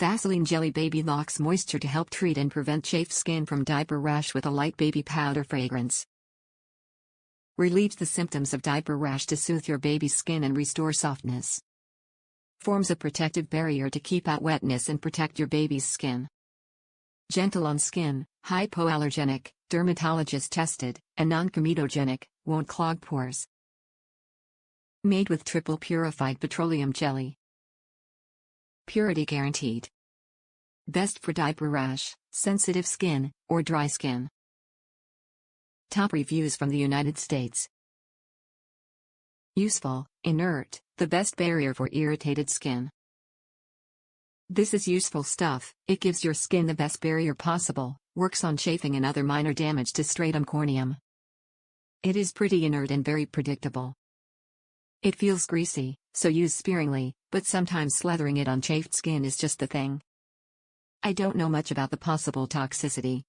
Vaseline Jelly Baby locks moisture to help treat and prevent chafed skin from diaper rash with a light baby powder fragrance. Relieves the symptoms of diaper rash to soothe your baby's skin and restore softness. Forms a protective barrier to keep out wetness and protect your baby's skin. Gentle on skin, hypoallergenic, dermatologist tested, and non-comedogenic, won't clog pores. Made with triple-purified petroleum jelly. Purity guaranteed. Best for diaper rash, sensitive skin, or dry skin. Top reviews from the United States. Useful, inert, the best barrier for irritated skin. This is useful stuff. It gives your skin the best barrier possible, works on chafing and other minor damage to stratum corneum. It is pretty inert and very predictable. It feels greasy, so use sparingly, but sometimes slathering it on chafed skin is just the thing. I don't know much about the possible toxicity,